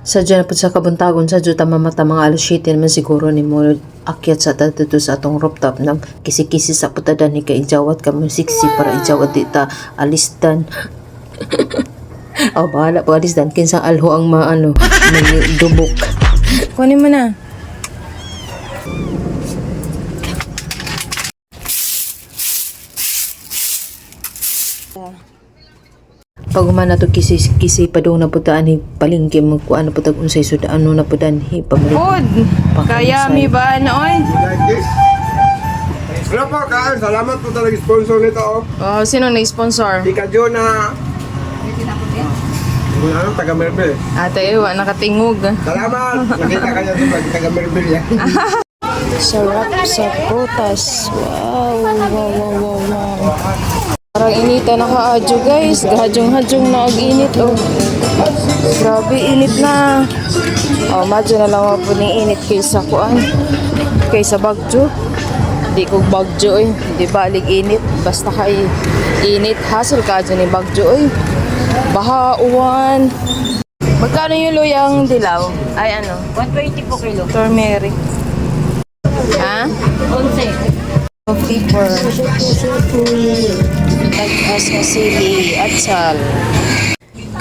Sadya na po sa kabuntagon sa juta mamata mga alas 7 naman siguro ni mo akyat sa dito sa atong rooftop ng kisi-kisi sa putadan ni kay ijawat ka mo siksi para ijawat dita alisdan. Bahala po alisdan kinsang alho ang maano may dubok. Kunin mo na. Pag umana to kisi padung na putaan ni palingki magkuan na putag unsay sudaan no na pudan hi pamili. Pod, kaya mi ba noon? Wala po, Kaan. Salamat po talaga sponsor nito. Oh, sino na-sponsor? Di ka Jonah. Ano, taga Merbil. Ate, wa nakatingog. Salamat. Nakita ka niya sa taga Merbil yan. Sarap sa prutas. Wow. Parang inita na kaadyo guys. Gahajong-hajong na ag-init oh. Grabe init na. Oh, madyo na lang po ni init kaysa kuan. Kaysa bagjo. Di ko bagjo eh. Di balik init. Basta kay init. Hassle ka dyan ni bagjo eh. Baha, uwan. Magkano yung luyang dilaw? Ay ano? 120 po kilo. Turmeric. Ha? 11. Coffee for tag-as na sili at sal.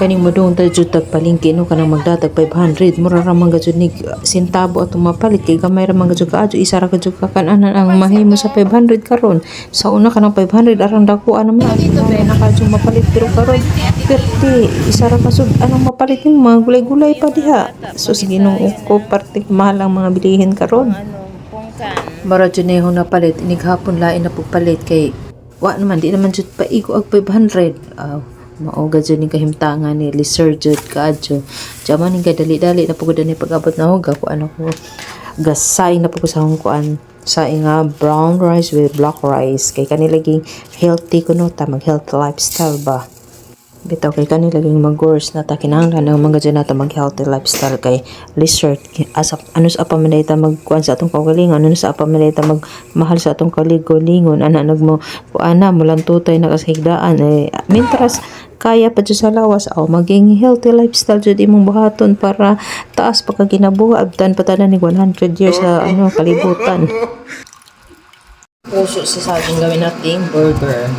Kaning mo doon tayo tag palingki no kanang magdatag 500 mura ra man gajud ni sentabo at mapalit kay gamay ra man gajud kaadyo isa ra gajud kakanan ang mahimo sa 500 karon sa una kanang 500 arang dakuan naman na kadyo mapalit pero karon 30 isa ra kasud anong mapalit ni mga gulay-gulay pa diha so sige nung ko parte mahal ang mga bilihin karon mara jud na yung napalit inighapon lain na pagpalit kay wa naman di naman jud pa igo ag 500 mauga dyan yung kahimtangan ni Liser jud kaadyo jaman yung dali-dali na pagod ni pag-abot na huga ko ano ko gasay na po sa akong kuan sa nga brown rice with black rice kay kanilaging healthy kuno ta mag health lifestyle ba bitaw kay kanilaging mag-course na ta kinahanglan ng mga dyan nato mag healthy lifestyle kay Liser asap ano sa pamanayta magkuan sa atong kaugalingon ano sa pamanayta mag mahal sa atong kaligolingon ana nagmo kuana mulang tutay na kasahigdaan mintras kaya pa dyan sa lawas maging healthy lifestyle dyan imong buhaton para taas pagkaginabuha abdan patanan ni 100 years sa kalibutan puso sa saging gawin nating burger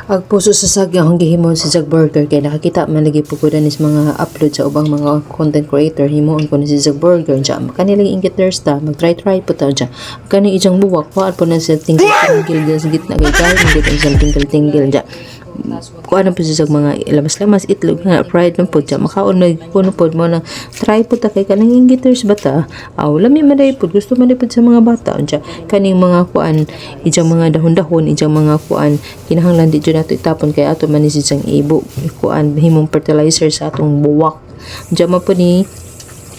Ang puso sa saging ang gihimon sa Jag Burger kay nakakita man lagi po ko danis mga upload sa ubang mga content creator himoon ko ni si Jag Burger dya kanilang ingit ta mag-try po ta dya kani ijang buwak kuhaan po na sa tingil dyan sa gitna kay gaya ng sa tingil dya kuhaan po sa mga lamas-lamas itlog nga fried ng po dya makaon na puno po mo na try po ta kay kanang ingiters bata lami maday po gusto maday po sa mga bata dya kaning mga kuhaan ijang mga dahon-dahon ijang mga kuhaan kinahanglan di dyan nato itapon kay ato man si isang ibo kuan himong fertilizer sa atong buwak diyan po ni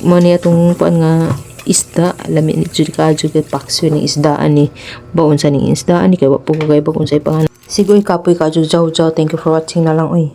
mo ni atong kuan nga isda lami ni jud ka jud pakso ni isdaan ni baon sa ning isdaan ni kay wa po kay bagong sa ipangan sigoy kapoy ka jud jaw thank you for watching na lang oy